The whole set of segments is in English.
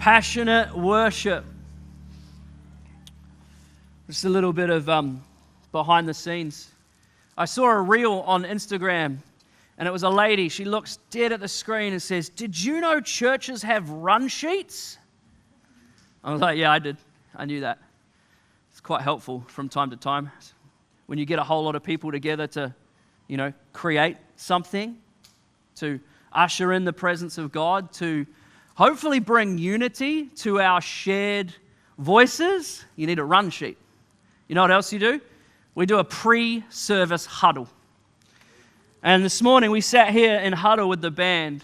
Passionate worship. Just a little bit of behind the scenes. I saw a reel on Instagram, and it was a lady. She looks dead at the screen and says, "Did you know churches have run sheets?" I was like, yeah, I did. I knew that. It's quite helpful from time to time when you get a whole lot of people together to, create something, to usher in the presence of God, to hopefully bring unity to our shared voices. You need a run sheet. You know what else you do? We do a pre-service huddle. And this morning we sat here in huddle with the band,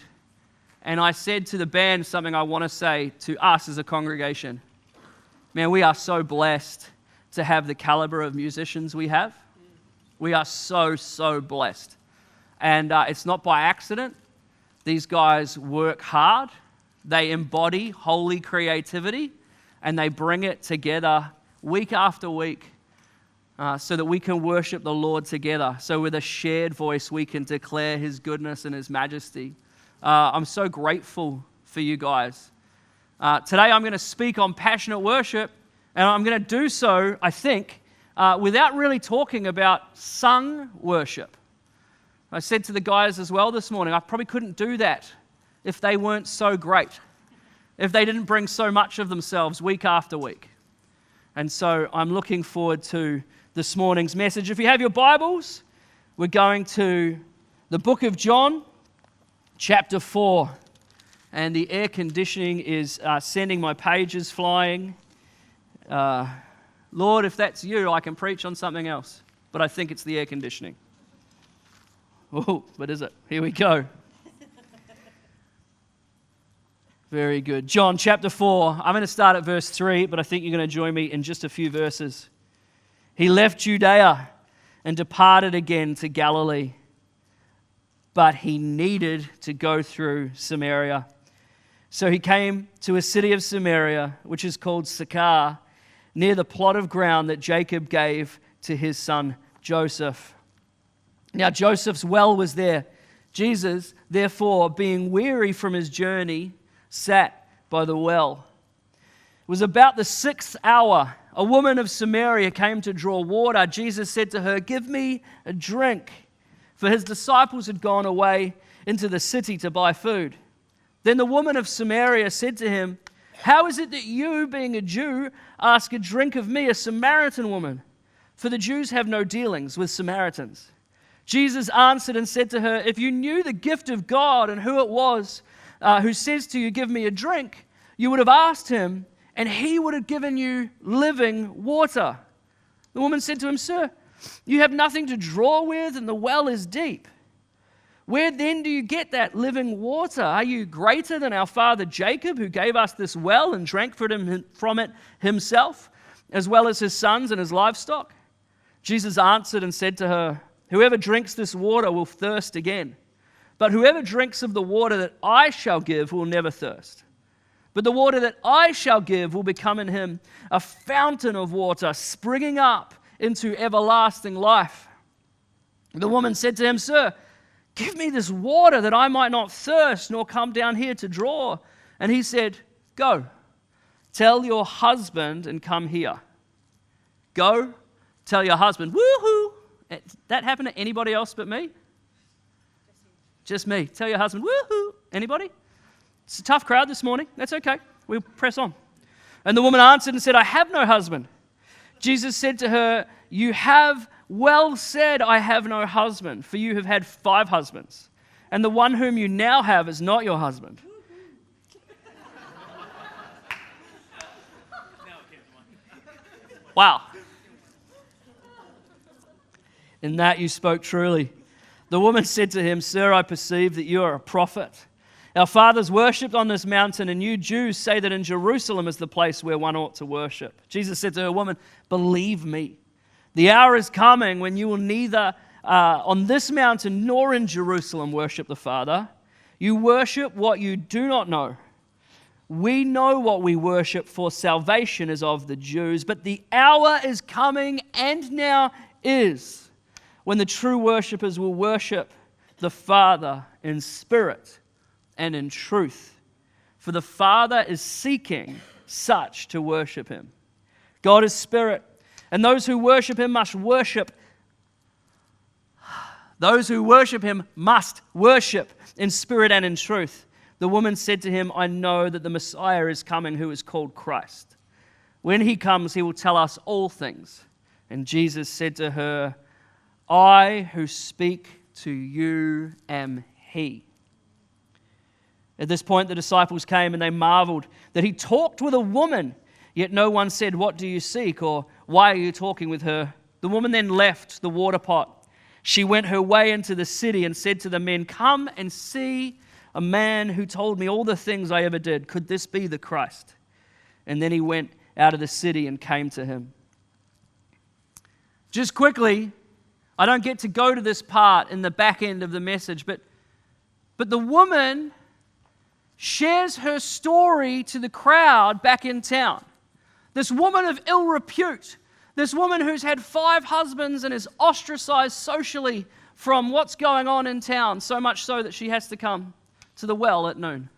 and I said to the band something I want to say to us as a congregation. Man, we are so blessed to have the caliber of musicians we have. We are so, so blessed. And it's not by accident. These guys work hard. They embody holy creativity, and they bring it together week after week so that we can worship the Lord together. So with a shared voice, we can declare His goodness and His majesty. I'm so grateful for you guys. Today I'm going to speak on passionate worship, and I'm going to do so, I think, without really talking about sung worship. I said to the guys as well this morning, I probably couldn't do that if they weren't so great, if they didn't bring so much of themselves week after week. And so I'm looking forward to this morning's message. If you have your Bibles, we're going to the book of John, chapter 4. And the air conditioning is sending my pages flying. Lord, if that's you, I can preach on something else. But I think it's the air conditioning. Oh, what is it? Here we go. Very good. John chapter 4. I'm going to start at verse 3, but I think you're going to join me in just a few verses. He left Judea and departed again to Galilee, but he needed to go through Samaria. So he came to a city of Samaria, which is called Sychar, near the plot of ground that Jacob gave to his son Joseph. Now Joseph's well was there. Jesus, therefore, being weary from his journey, sat by the well. It was about the 6th hour. A woman of Samaria came to draw water. Jesus said to her, "Give me a drink." For his disciples had gone away into the city to buy food. Then the woman of Samaria said to him, "How is it that you, being a Jew, ask a drink of me, a Samaritan woman? For the Jews have no dealings with Samaritans." Jesus answered and said to her, "If you knew the gift of God and who it was who says to you, 'Give me a drink,' you would have asked him, and he would have given you living water." The woman said to him, "Sir, you have nothing to draw with, and the well is deep. Where then do you get that living water? Are you greater than our father Jacob, who gave us this well and drank from it himself, as well as his sons and his livestock?" Jesus answered and said to her, "Whoever drinks this water will thirst again. But whoever drinks of the water that I shall give will never thirst. But the water that I shall give will become in him a fountain of water springing up into everlasting life." The woman said to him, "Sir, give me this water that I might not thirst nor come down here to draw." And he said, "Go, tell your husband and come here." Go, tell your husband. Woohoo! That happened to anybody else but me? Just me. Tell your husband, woohoo! Anybody? It's a tough crowd this morning. That's okay. We'll press on. And the woman answered and said, "I have no husband." Jesus said to her, "You have well said, 'I have no husband,' for you have had 5 husbands, and the one whom you now have is not your husband." Wow. "In that you spoke truly." The woman said to him, "Sir, I perceive that you are a prophet. Our fathers worshipped on this mountain, and you Jews say that in Jerusalem is the place where one ought to worship." Jesus said to her, "Woman, believe me, the hour is coming when you will neither on this mountain nor in Jerusalem worship the Father. You worship what you do not know. We know what we worship, for salvation is of the Jews. But the hour is coming, and now is, when the true worshippers will worship the Father in spirit and in truth. for the Father is seeking such to worship him. God is spirit, and those who worship him must worship. Those who worship him must worship in spirit and in truth. The woman said to him, I know that the Messiah is coming, who is called Christ. When he comes, he will tell us all things. And Jesus said to her, I who speak to you am he. At this point, the disciples came and they marveled that he talked with a woman. Yet no one said, what do you seek? Or why are you talking with her? The woman then left the water pot. She went her way into the city and said to the men, come and see a man who told me all the things I ever did. Could this be the Christ? And then he went out of the city and came to him. Just quickly, I don't get to go to this part in the back end of the message, but the woman shares her story to the crowd back in town. This woman of ill repute, this woman who's had 5 husbands and is ostracized socially from what's going on in town, so much so that she has to come to the well at noon.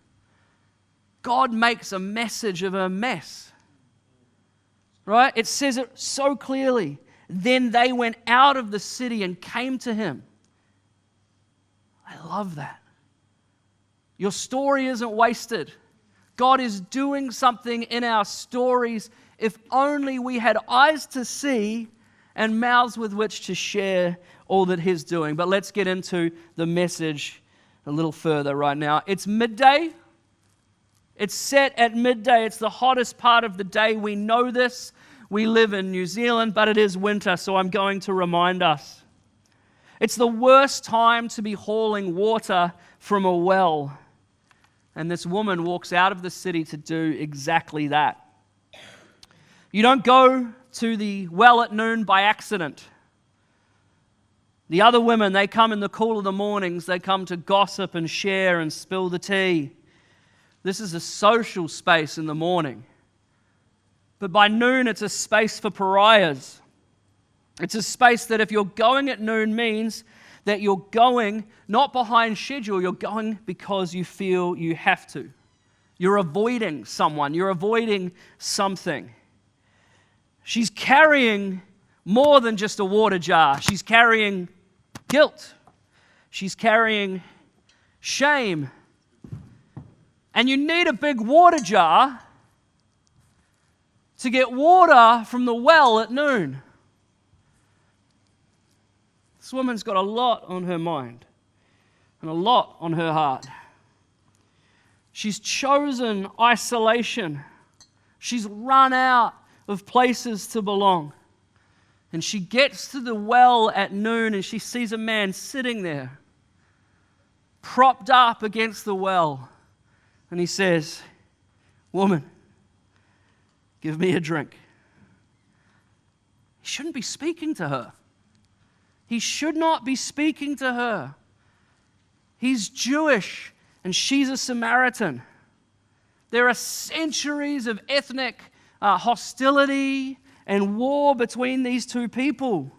God makes a message of her mess. Right? It says it so clearly. Then they went out of the city and came to him. I love that. Your story isn't wasted. God is doing something in our stories if only we had eyes to see and mouths with which to share all that he's doing. But let's get into the message a little further right now. It's midday. It's set at midday. It's the hottest part of the day. We know this. We live in New Zealand, but it is winter, so I'm going to remind us. It's the worst time to be hauling water from a well. And this woman walks out of the city to do exactly that. You don't go to the well at noon by accident. The other women, they come in the cool of the mornings. They come to gossip and share and spill the tea. This is a social space in the morning. But by noon, it's a space for pariahs. It's a space that if you're going at noon means that you're going not behind schedule, you're going because you feel you have to. You're avoiding someone. You're avoiding something. She's carrying more than just a water jar. She's carrying guilt. She's carrying shame. And you need a big water jar to get water from the well at noon. This woman's got a lot on her mind and a lot on her heart. She's chosen isolation. She's run out of places to belong. And she gets to the well at noon and she sees a man sitting there, propped up against the well. And he says, woman, give me a drink. He shouldn't be speaking to her. He should not be speaking to her. He's Jewish and she's a Samaritan. There are centuries of ethnic hostility and war between these two people.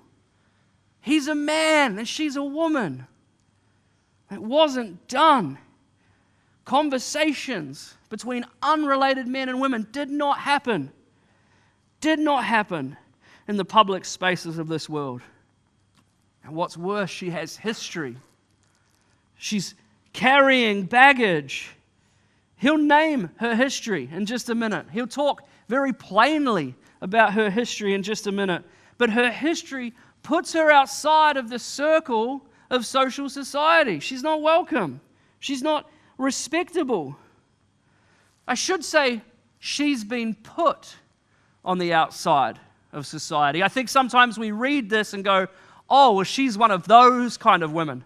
He's a man and she's a woman. It wasn't done. Conversations between unrelated men and women did not happen in the public spaces of this world. And what's worse, she has history. She's carrying baggage. He'll name her history in just a minute. He'll talk very plainly about her history in just a minute. But her history puts her outside of the circle of social society. She's not welcome. She's not respectable. I should say she's been put on the outside of society. I think sometimes we read this and go, oh, well, she's one of those kind of women.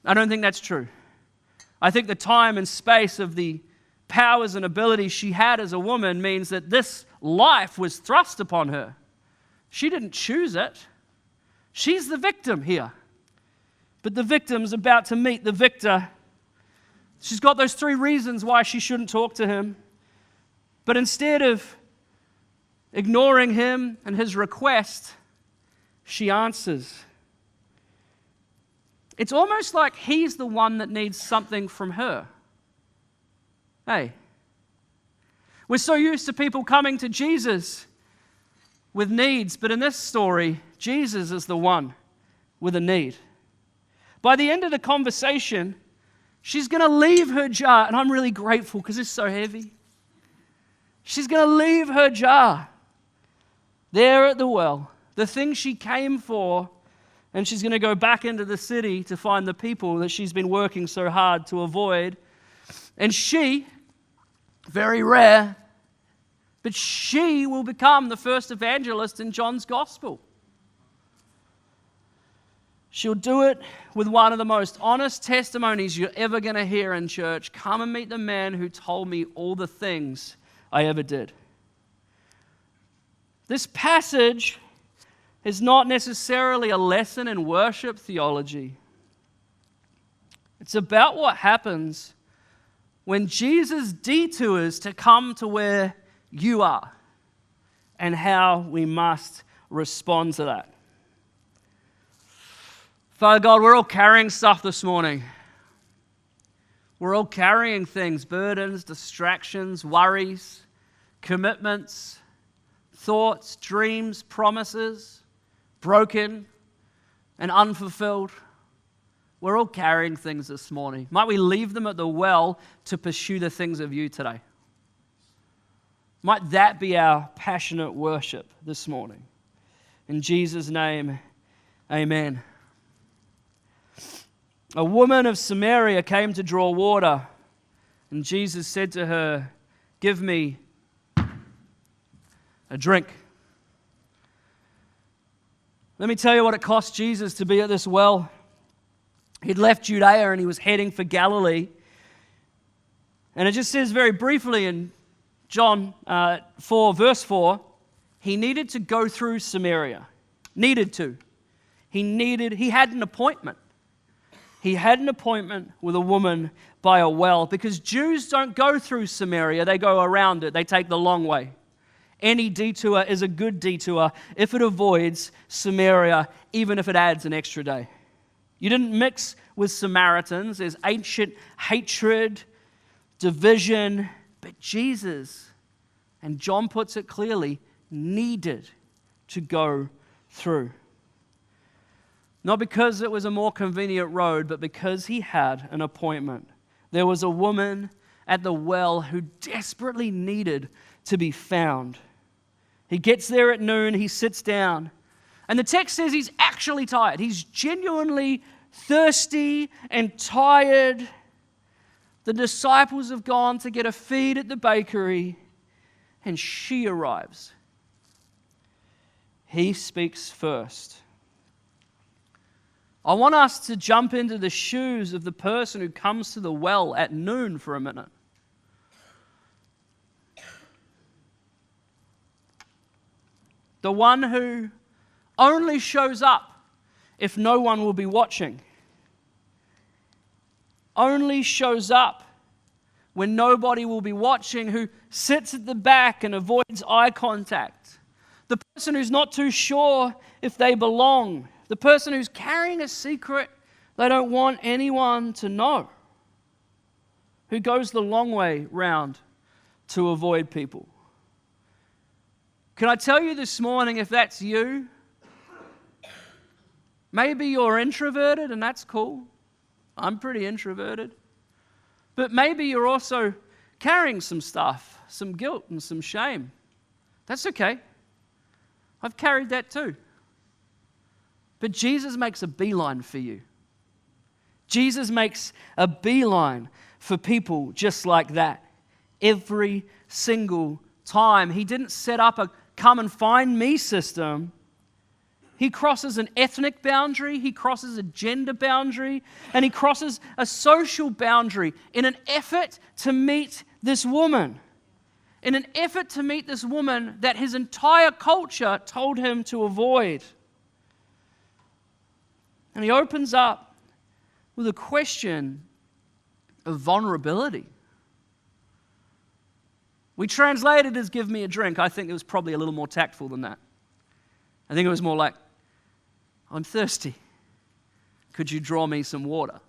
I don't think that's true. I think the time and space of the powers and abilities she had as a woman means that this life was thrust upon her. She didn't choose it. She's the victim here. But the victim's about to meet the victor. She's got those 3 reasons why she shouldn't talk to him. But instead of ignoring him and his request, she answers. It's almost like he's the one that needs something from her. Hey, we're so used to people coming to Jesus with needs, but in this story, Jesus is the one with a need. By the end of the conversation, she's going to leave her jar, and I'm really grateful because it's so heavy. She's going to leave her jar there at the well, the thing she came for, and she's going to go back into the city to find the people that she's been working so hard to avoid. And she, very rare, but she will become the first evangelist in John's gospel. She'll do it with one of the most honest testimonies you're ever going to hear in church. Come and meet the man who told me all the things I ever did. This passage is not necessarily a lesson in worship theology. It's about what happens when Jesus detours to come to where you are and how we must respond to that. Father God, we're all carrying stuff this morning. We're all carrying things, burdens, distractions, worries, commitments, thoughts, dreams, promises, broken and unfulfilled. We're all carrying things this morning. Might we leave them at the well to pursue the things of you today? Might that be our passionate worship this morning? In Jesus' name, amen. A woman of Samaria came to draw water, and Jesus said to her, "Give me a drink." Let me tell you what it cost Jesus to be at this well. He'd left Judea and he was heading for Galilee. And it just says very briefly in John 4, verse 4, he needed to go through Samaria. Needed to. He had an appointment. He had an appointment with a woman by a well because Jews don't go through Samaria, they go around it. They take the long way. Any detour is a good detour if it avoids Samaria, even if it adds an extra day. You didn't mix with Samaritans. There's ancient hatred, division, but Jesus, and John puts it clearly, needed to go through. Not because it was a more convenient road, but because he had an appointment. There was a woman at the well who desperately needed to be found. He gets there at noon, he sits down, and the text says he's actually tired. He's genuinely thirsty and tired. The disciples have gone to get a feed at the bakery, and she arrives. He speaks first. I want us to jump into the shoes of the person who comes to the well at noon for a minute. The one who only shows up if no one will be watching. Only shows up when nobody will be watching, who sits at the back and avoids eye contact. The person who's not too sure if they belong. The person who's carrying a secret they don't want anyone to know. Who goes the long way round to avoid people. Can I tell you this morning, if that's you, maybe you're introverted and that's cool. I'm pretty introverted. But maybe you're also carrying some stuff, some guilt and some shame. That's okay. I've carried that too. But Jesus makes a beeline for you. Jesus makes a beeline for people just like that. Every single time. He didn't set up a come and find me system. He crosses an ethnic boundary, he crosses a gender boundary, and he crosses a social boundary in an effort to meet this woman. In an effort to meet this woman that his entire culture told him to avoid. And he opens up with a question of vulnerability. We translate it as give me a drink. I think it was probably a little more tactful than that. I think it was more like, I'm thirsty. Could you draw me some water?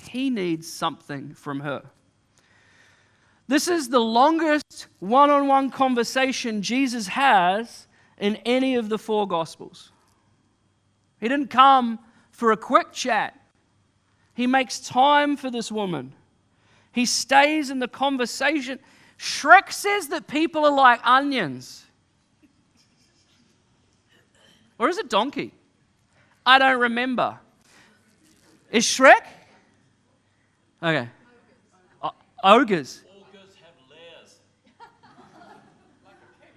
he needs something from her. This is the longest one-on-one conversation Jesus has in any of the 4 Gospels. He didn't come for a quick chat. He makes time for this woman. He stays in the conversation. Shrek says that people are like onions. Or is it donkey? I don't remember. Is Shrek? Okay. Ogres.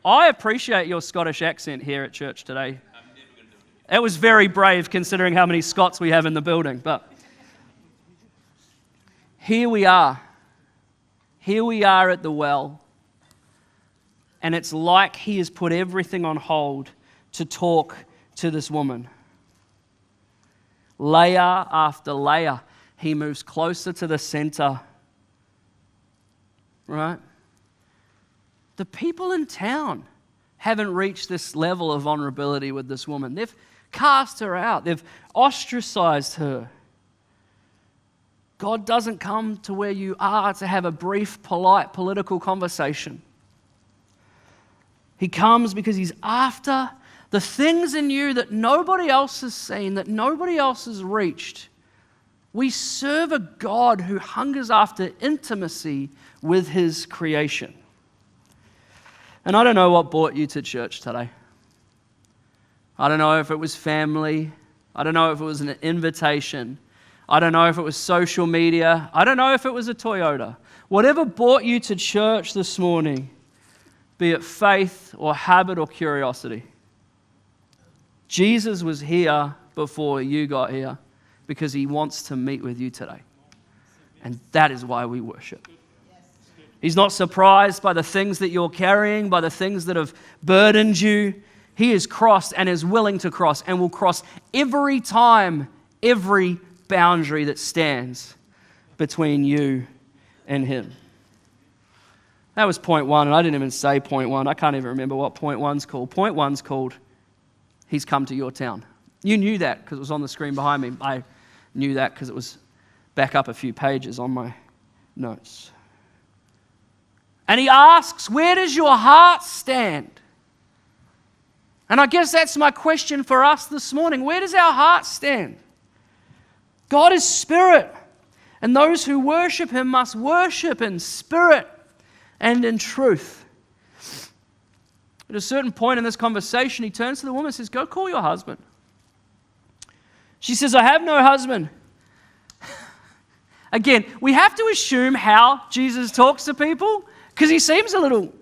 I appreciate your Scottish accent here at church today. It was very brave considering how many Scots we have in the building. But here we are. Here we are at the well. And it's like he has put everything on hold to talk to this woman. Layer after layer, he moves closer to the center. Right? The people in town haven't reached this level of vulnerability with this woman. They've cast her out. They've ostracized her. God doesn't come to where you are to have a brief, polite, political conversation. He comes because he's after the things in you that nobody else has seen, that nobody else has reached. We serve a God who hungers after intimacy with his creation. And I don't know what brought you to church today. I don't know if it was family. I don't know if it was an invitation. I don't know if it was social media. I don't know if it was a Toyota. Whatever brought you to church this morning, be it faith or habit or curiosity, Jesus was here before you got here because he wants to meet with you today. And that is why we worship. He's not surprised by the things that you're carrying, by the things that have burdened you. He is crossed and is willing to cross and will cross every time, every boundary that stands between you and him. That was point 1, and I didn't even say point 1. I can't even remember what point 1's called. Point 1's called, he's come to your town. You knew that because it was on the screen behind me. I knew that because it was back up a few pages on my notes. And he asks, where does your heart stand? And I guess that's my question for us this morning. Where does our heart stand? God is spirit, and those who worship him must worship in spirit and in truth. At a certain point in this conversation, he turns to the woman and says, go call your husband. She says, I have no husband. Again, we have to assume how Jesus talks to people because he seems a little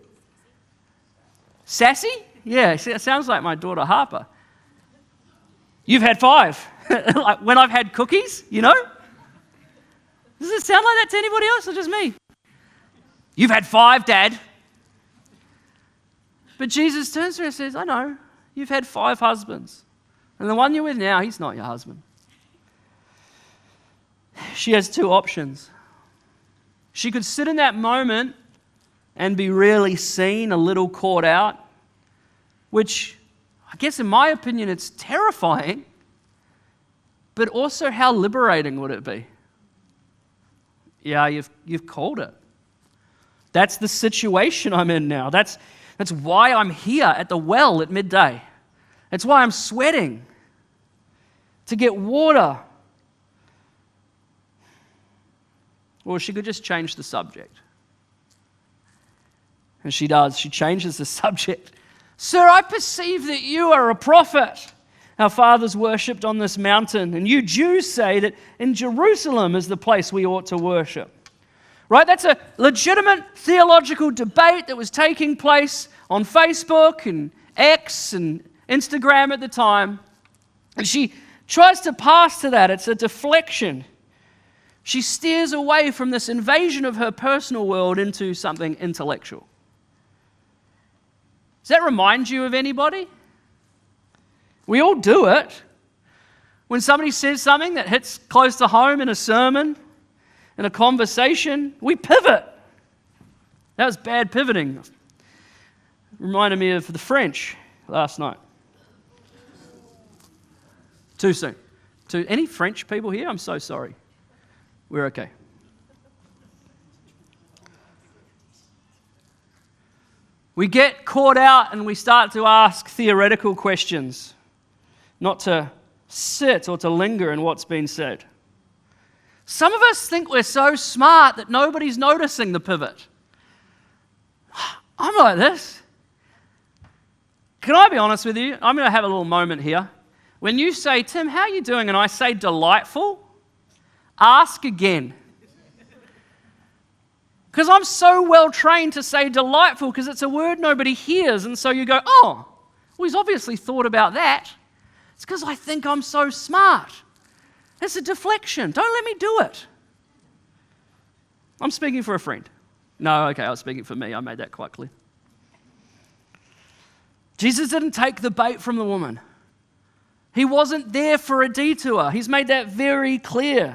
sassy. Yeah, it sounds like my daughter Harper. You've had 5. Like when I've had cookies, you know? Does it sound like that to anybody else or just me? You've had 5, Dad. But Jesus turns to her and says, I know, you've had 5 husbands. And the one you're with now, he's not your husband. She has 2 options. She could sit in that moment and be really seen, a little caught out, which I guess in my opinion, it's terrifying, but also how liberating would it be? Yeah, you've called it. That's the situation I'm in now. That's why I'm here at the well at midday. That's why I'm sweating to get water. Or she could just change the subject. And she does. She changes the subject. Sir, I perceive that you are a prophet. Our fathers worshipped on this mountain, and you Jews say that in Jerusalem is the place we ought to worship. Right? That's a legitimate theological debate that was taking place on Facebook and X and Instagram at the time. And she tries to pass to that. It's a deflection. She steers away from this invasion of her personal world into something intellectual. Does that remind you of anybody? We all do it. When somebody says something that hits close to home in a sermon, in a conversation, we pivot. That was bad pivoting. Reminded me of the French last night. Too soon. Any French people here? I'm so sorry. We're okay. We get caught out and we start to ask theoretical questions, not to sit or to linger in what's been said. Some of us think we're so smart that nobody's noticing the pivot. I'm like this. Can I be honest with you? I'm going to have a little moment here. When you say, Tim, how are you doing? And I say delightful, ask again. Because I'm so well trained to say delightful because it's a word nobody hears. And so you go, oh, well, he's obviously thought about that. It's because I think I'm so smart. It's a deflection. Don't let me do it. I'm speaking for a friend. No, okay, I was speaking for me. I made that quite clear. Jesus didn't take the bait from the woman. He wasn't there for a detour. He's made that very clear.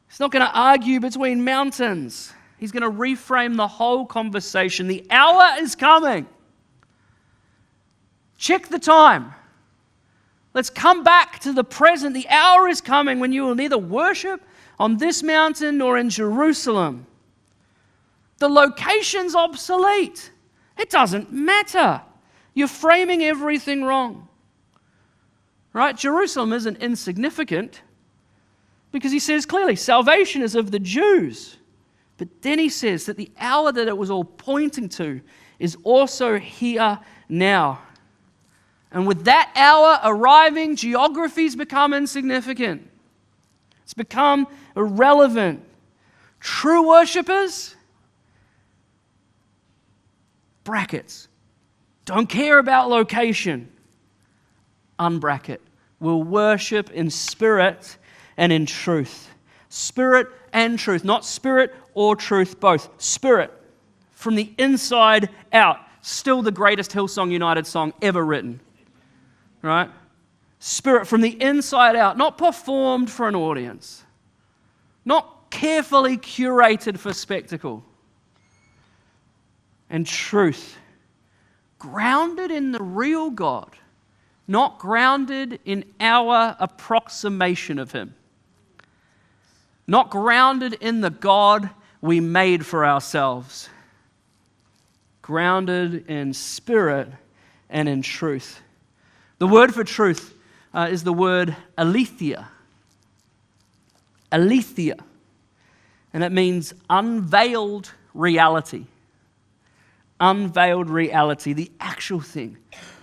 He's not going to argue between mountains. He's going to reframe the whole conversation. The hour is coming. Check the time. Let's come back to the present. The hour is coming when you will neither worship on this mountain nor in Jerusalem. The location's obsolete. It doesn't matter. You're framing everything wrong. Right? Jerusalem isn't insignificant because he says clearly salvation is of the Jews. But then he says that the hour that it was all pointing to is also here now. And with that hour arriving, geography's become insignificant. It's become irrelevant. True worshippers, brackets, don't care about location, unbracket, will worship in spirit and in truth. Spirit and truth, not spirit or truth, both. Spirit, from the inside out, still the greatest Hillsong United song ever written. Right? Spirit from the inside out, not performed for an audience, not carefully curated for spectacle. And truth, grounded in the real God, not grounded in our approximation of Him, not grounded in the God we made for ourselves, grounded in spirit and in truth. The word for truth is the word aletheia. Aletheia. And it means unveiled reality. Unveiled reality, the actual thing.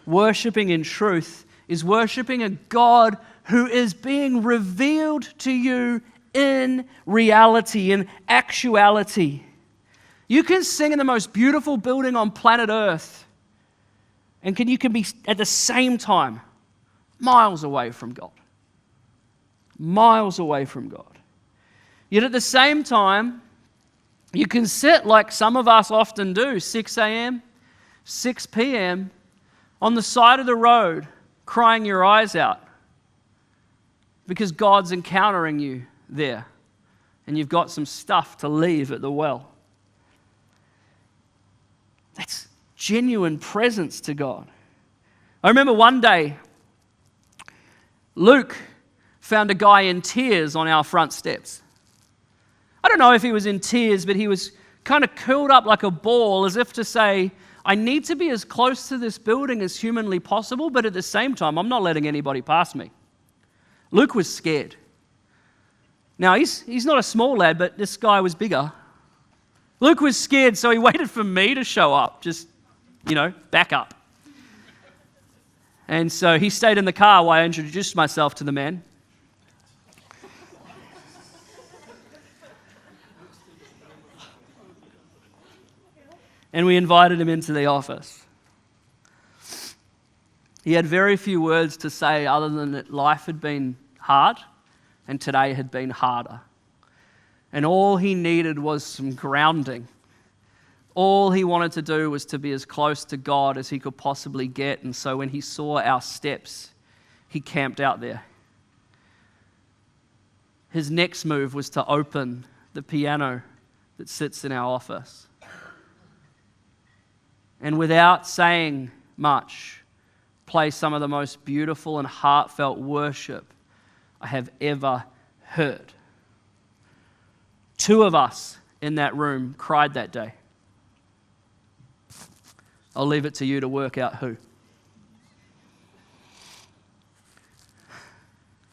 Worshipping in truth is worshipping a God who is being revealed to you in reality, in actuality. You can sing in the most beautiful building on planet Earth, and you can be at the same time miles away from God. Miles away from God. Yet at the same time, you can sit like some of us often do, 6 a.m., 6 p.m., on the side of the road, crying your eyes out because God's encountering you there and you've got some stuff to leave at the well. That's genuine presence to God. I remember one day, Luke found a guy in tears on our front steps. I don't know if he was in tears, but he was kind of curled up like a ball as if to say, I need to be as close to this building as humanly possible, but at the same time, I'm not letting anybody pass me. Luke was scared. Now, he's not a small lad, but this guy was bigger. Luke was scared, so he waited for me to show up, just, back up. And so he stayed in the car while I introduced myself to the man. And we invited him into the office. He had very few words to say other than that life had been hard and today had been harder. And all he needed was some grounding. All he wanted to do was to be as close to God as he could possibly get. And so when he saw our steps, he camped out there. His next move was to open the piano that sits in our office. And without saying much, play some of the most beautiful and heartfelt worship I have ever heard. 2 of us in that room cried that day. I'll leave it to you to work out who.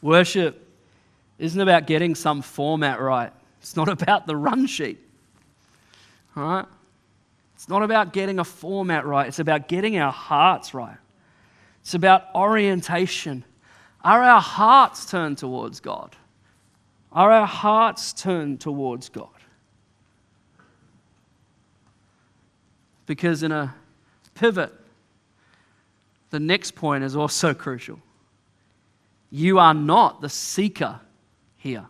Worship isn't about getting some format right. It's not about the run sheet. All right? It's not about getting a format right. It's about getting our hearts right. It's about orientation. Are our hearts turned towards God? Are our hearts turned towards God? Because in a pivot, the next point is also crucial. You are not the seeker here.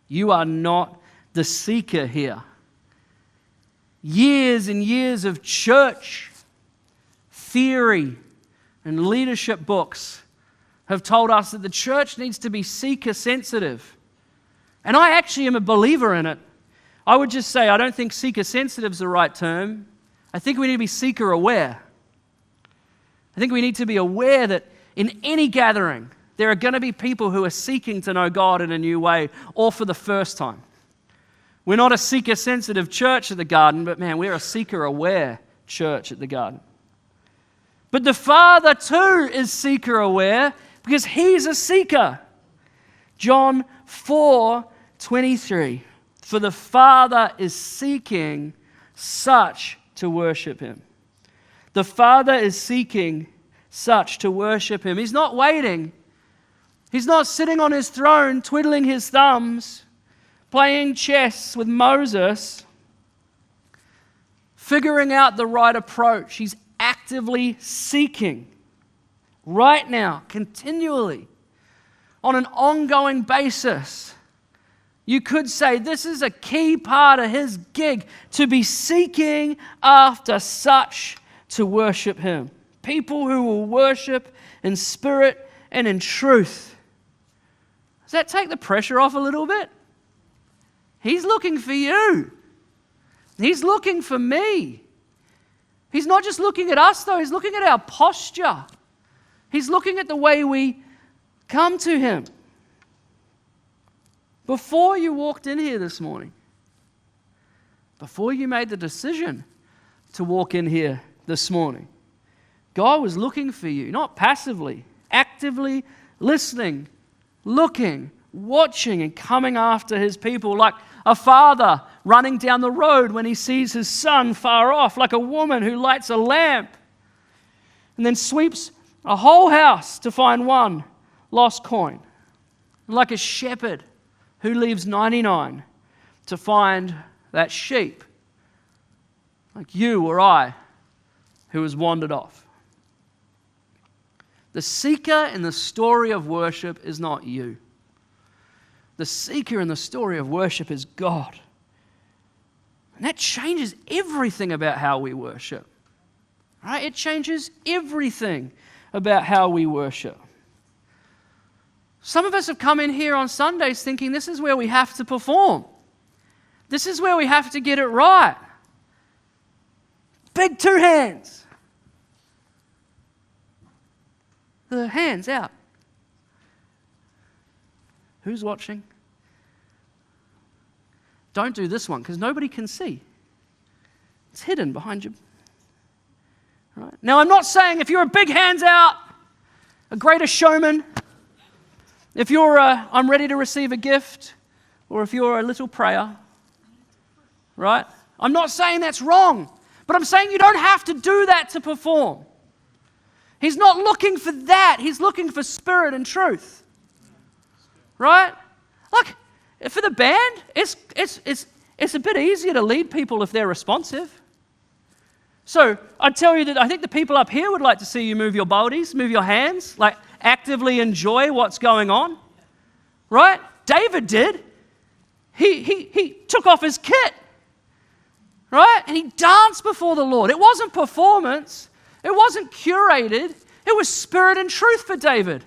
You are not the seeker here. Years and years of church theory and leadership books have told us that the church needs to be seeker sensitive. And I actually am a believer in it. I would just say I don't think seeker sensitive is the right term. I think we need to be seeker aware. I think we need to be aware that in any gathering, there are going to be people who are seeking to know God in a new way or for the first time. We're not a seeker-sensitive church at the Garden, but man, we're a seeker-aware church at the Garden. But the Father too is seeker-aware because He's a seeker. John 4:23. For the Father is seeking such to worship Him. The Father is seeking such to worship Him. He's not waiting. He's not sitting on His throne, twiddling His thumbs, playing chess with Moses, figuring out the right approach. He's actively seeking right now, continually, on an ongoing basis. You could say this is a key part of His gig, to be seeking after such to worship Him. People who will worship in spirit and in truth. Does that take the pressure off a little bit? He's looking for you. He's looking for me. He's not just looking at us, though. He's looking at our posture. He's looking at the way we come to Him. Before you walked in here this morning, before you made the decision to walk in here this morning, God was looking for you, not passively, actively listening, looking, watching, and coming after His people, like a father running down the road when he sees his son far off, like a woman who lights a lamp and then sweeps a whole house to find one lost coin, like a shepherd who leaves 99 to find that sheep, like you or I who has wandered off. The seeker in the story of worship is not you. The seeker in the story of worship is God. And that changes everything about how we worship. Right? It changes everything about how we worship. Some of us have come in here on Sundays thinking this is where we have to perform. This is where we have to get it right. Big 2 hands. The hands out. Who's watching? Don't do this one because nobody can see. It's hidden behind you. Right? Now, I'm not saying if you're a big hands out, a greater showman, if you're I'm ready to receive a gift, or if you're a little prayer, right? I'm not saying that's wrong, but I'm saying you don't have to do that to perform. He's not looking for that. He's looking for spirit and truth. Right? Look, for the band, it's a bit easier to lead people if they're responsive. So I tell you that I think the people up here would like to see you move your bodies, move your hands, like actively enjoy what's going on. Right? David did. He took off his kit. Right? And he danced before the Lord. It wasn't performance. It wasn't curated. It was spirit and truth for David.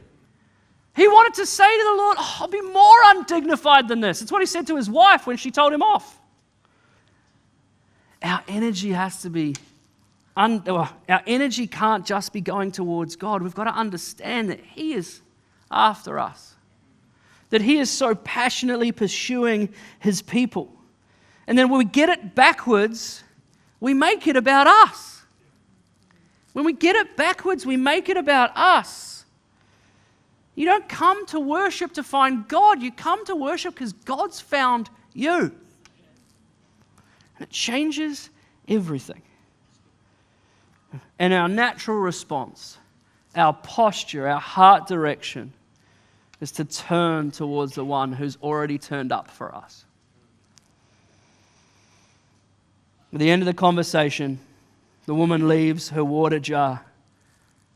He wanted to say to the Lord, I'll be more undignified than this. It's what he said to his wife when she told him off. Our energy has to be, our energy can't just be going towards God. We've got to understand that He is after us. that he is so passionately pursuing his people. And then when we get it backwards, we make it about us. When we get it backwards, we make it about us. You don't come to worship to find God. You come to worship because God's found you. And it changes everything. And our natural response, our posture, our heart direction is to turn towards the one who's already turned up for us. At the end of the conversation, the woman leaves her water jar.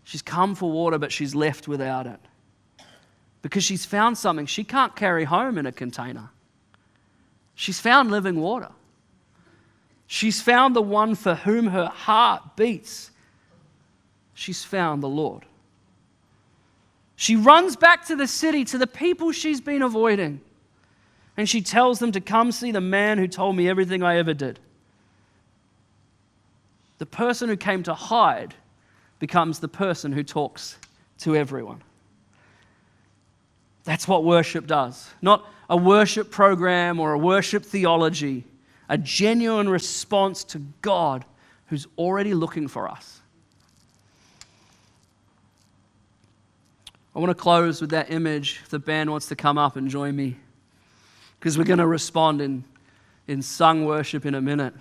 She's come for water, but she's left without it. Because she's found something she can't carry home in a container. She's found living water. She's found the one for whom her heart beats. She's found the Lord. She runs back to the city, to the people she's been avoiding. And she tells them to come see the man who told me everything I ever did. The person who came to hide becomes the person who talks to everyone. That's what worship does. Not a worship program or a worship theology. A genuine response to God who's already looking for us. I want to close with that image. If the band wants to come up and join me, because we're going to respond in sung worship in a minute.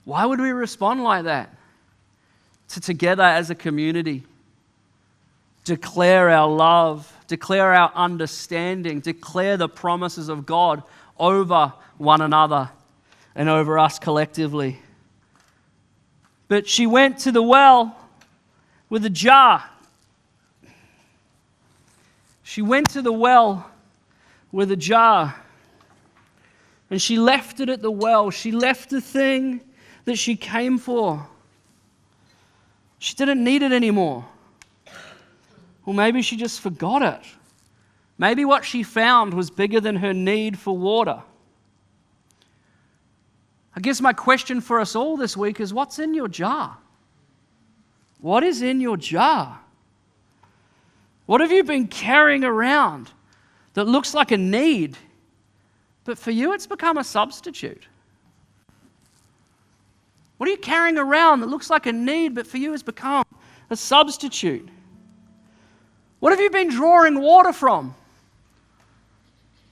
Why would we respond like that? To together as a community, declare our love, declare our understanding, declare the promises of God over one another and over us collectively. But she went to the well with a jar. She went to the well with a jar. And she left it at the well. She left the thing that she came for. She didn't need it anymore. Or maybe she just forgot it. Maybe what she found was bigger than her need for water. I guess my question for us all this week is, what's in your jar? What is in your jar? What have you been carrying around that looks like a need, but for you it's become a substitute? What are you carrying around that looks like a need, but for you has become a substitute? What have you been drawing water from?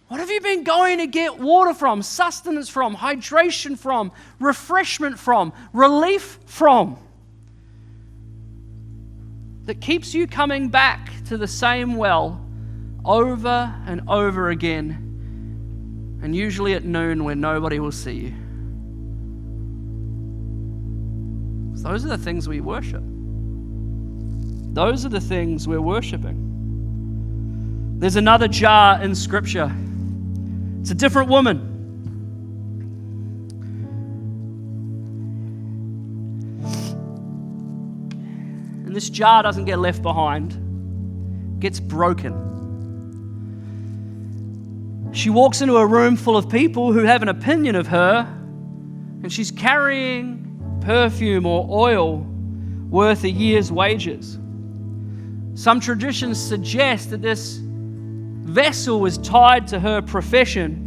What have you been going to get water from, sustenance from, hydration from, refreshment from, relief from? That keeps you coming back to the same well over and over again, and usually at noon when nobody will see you. So those are the things we worship. Those are the things we're worshiping. There's another jar in Scripture. It's a different woman. And this jar doesn't get left behind. It gets broken. She walks into a room full of people who have an opinion of her, and she's carrying perfume or oil worth a year's wages. Some traditions suggest that this vessel was tied to her profession,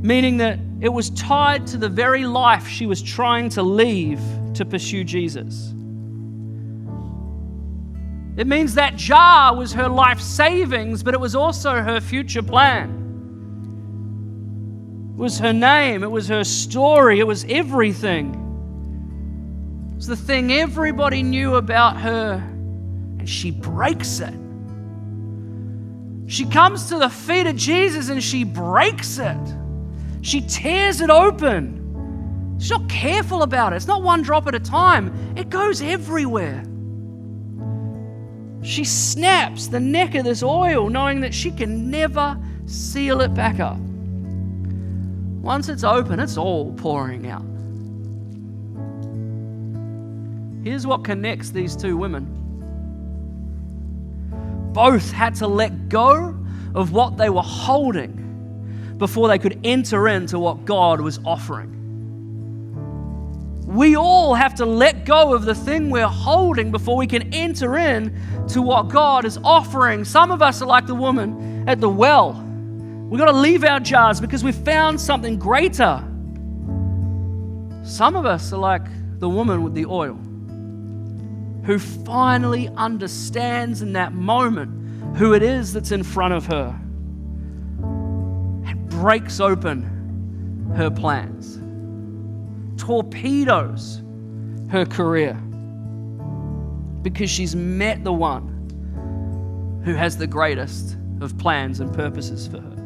meaning that it was tied to the very life she was trying to leave to pursue Jesus. It means that jar was her life savings, but it was also her future plan. It was her name, it was her story, it was everything. It was the thing everybody knew about her, and she breaks it. She comes to the feet of Jesus and she breaks it. She tears it open. She's not careful about it. It's not one drop at a time. It goes everywhere. She snaps the neck of this oil, knowing that she can never seal it back up. Once it's open, it's all pouring out. Here's what connects these two women. Both had to let go of what they were holding before they could enter into what God was offering. We all have to let go of the thing we're holding before we can enter in to what God is offering. Some of us are like the woman at the well. We've got to leave our jars because we've found something greater. Some of us are like the woman with the oil, who finally understands in that moment who it is that's in front of her and breaks open her plans, torpedoes her career, because she's met the one who has the greatest of plans and purposes for her.